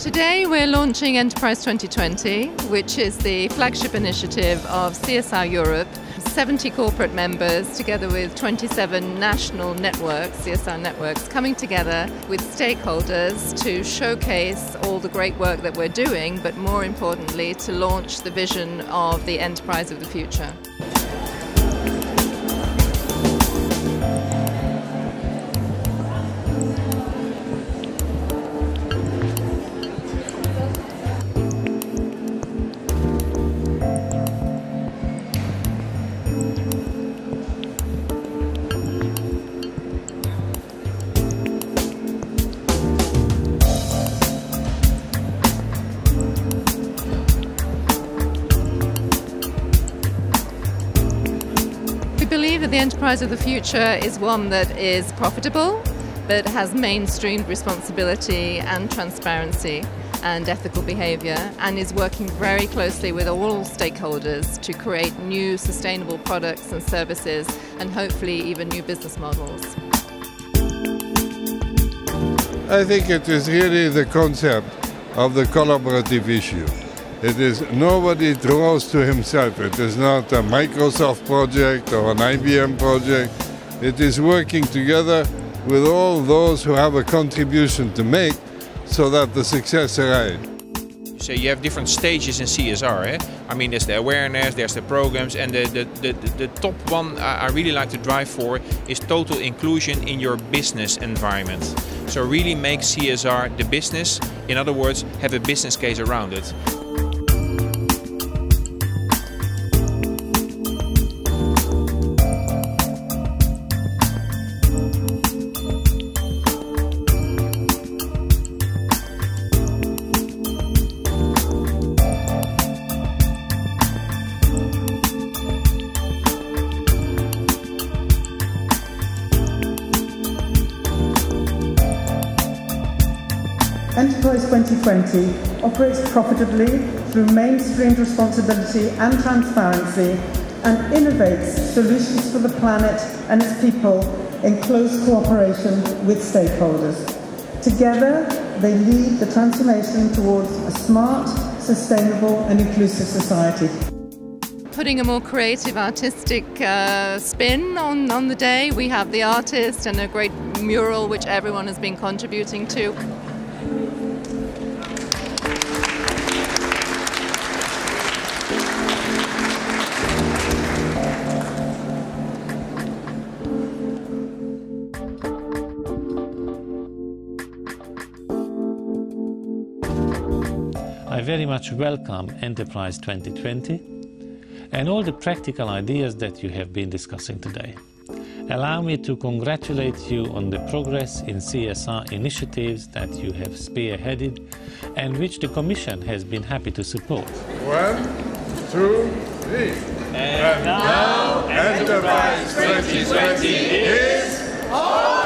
today we're launching Enterprise 2020, which is the flagship initiative of CSR Europe. 70 corporate members together with 27 national networks, CSR networks, coming together with stakeholders to showcase all the great work that we're doing, but more importantly to launch the vision of the enterprise of the future. We believe that the enterprise of the future is one that is profitable, that has mainstreamed responsibility and transparency and ethical behaviour, and is working very closely with all stakeholders to create new sustainable products and services and hopefully even new business models. I think it is really the concept of the collaborative issue. It is nobody draws to himself. It is not a Microsoft project or an IBM project. It is working together with all those who have a contribution to make so that the success arrives. So you have different stages in CSR. Eh? I mean, there's the awareness, there's the programs, and the top one I really like to drive for is total inclusion in your business environment. So really make CSR the business. In other words, have a business case around it. Enterprise 2020 operates profitably through mainstreamed responsibility and transparency and innovates solutions for the planet and its people in close cooperation with stakeholders. Together, they lead the transformation towards a smart, sustainable and inclusive society. Putting a more creative, artistic spin on the day. We have the artist and a great mural which everyone has been contributing to. I very much welcome Enterprise 2020 and all the practical ideas that you have been discussing today. Allow me to congratulate you on the progress in CSR initiatives that you have spearheaded and which the Commission has been happy to support. 1, 2, 3. And now Enterprise 2020 is over!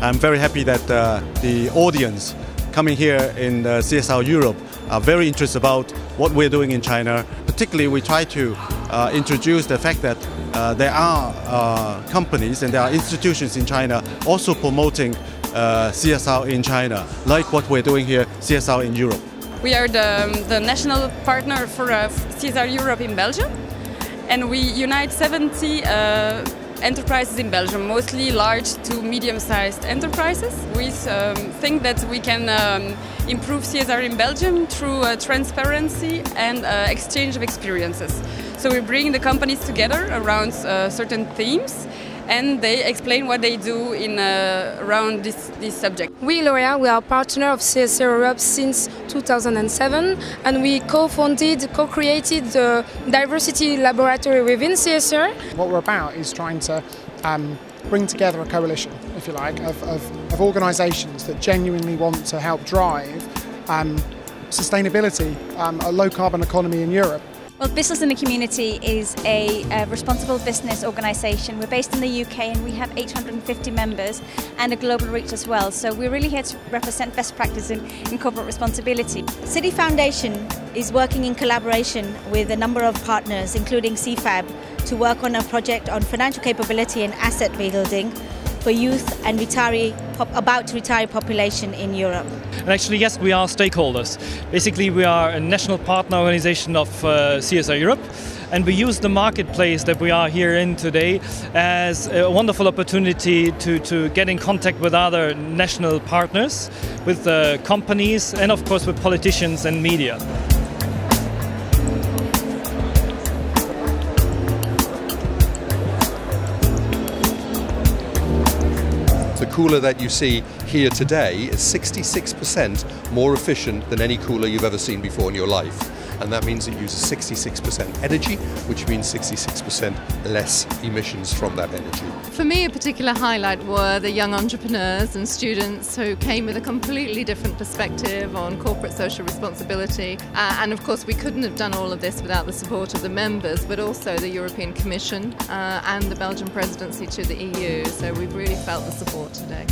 I'm very happy that the audience coming here in CSR Europe are very interested about what we're doing in China. Particularly, we try to introduce the fact that there are companies and there are institutions in China also promoting CSR in China, like what we're doing here, CSR in Europe. We are the national partner for CSR Europe in Belgium, and we unite 70 enterprises in Belgium, mostly large to medium-sized enterprises. We think that we can improve CSR in Belgium through transparency and exchange of experiences. So we bring the companies together around certain themes, and they explain what they do in around this subject. We, L'Oréal, we are partner of CSR Europe since 2007, and we co-created the diversity laboratory within CSR. What we're about is trying to bring together a coalition of if you like, of organisations that genuinely want to help drive sustainability, a low-carbon economy in Europe. Well, Business in the Community is a responsible business organisation. We're based in the UK and we have 850 members and a global reach as well. So we're really here to represent best practice in corporate responsibility. City Foundation is working in collaboration with a number of partners, including CFAB, to work on a project on financial capability and asset building for youth and about to retire population in Europe. And actually, yes, we are stakeholders. Basically, we are a national partner organization of CSR Europe, and we use the marketplace that we are here in today as a wonderful opportunity to get in contact with other national partners, with companies, and of course with politicians and media. The cooler that you see here today is 66% more efficient than any cooler you've ever seen before in your life. And that means it uses 66% energy, which means 66% less emissions from that energy. For me, a particular highlight were the young entrepreneurs and students who came with a completely different perspective on corporate social responsibility. And of course, we couldn't have done all of this without the support of the members, but also the European Commission and the Belgian presidency to the EU. So we've really felt the support today.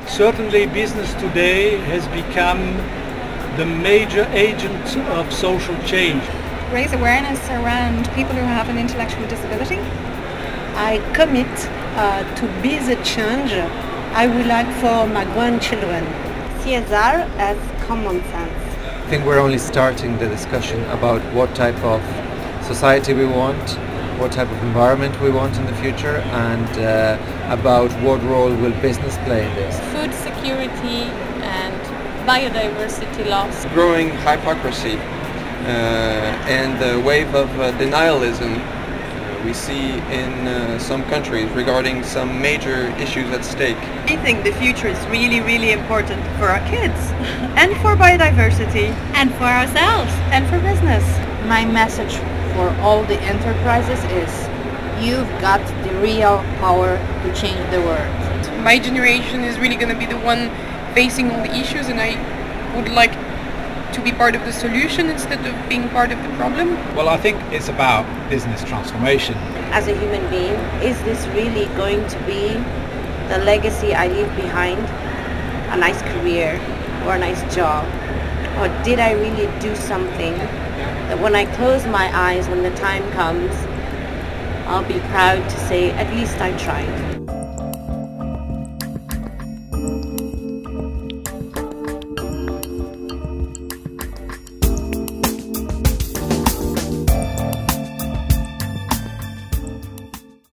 Certainly business today has become the major agent of social change. Raise awareness around people who have an intellectual disability. I commit to be the change I would like for my grandchildren. CSR as common sense. I think we're only starting the discussion about what type of society we want, what type of environment we want in the future, and about what role will business play in this. Food security and biodiversity loss. Growing hypocrisy and the wave of denialism we see in some countries regarding some major issues at stake. I think the future is really important for our kids and for biodiversity and for ourselves and for business. My message for all the enterprises is you've got the real power to change the world. My generation is really going to be the one facing all the issues, and I would like to be part of the solution instead of being part of the problem. Well, I think it's about business transformation. As a human being, is this really going to be the legacy I leave behind? A nice career or a nice job? Or did I really do something that when I close my eyes, when the time comes, I'll be proud to say, at least I tried.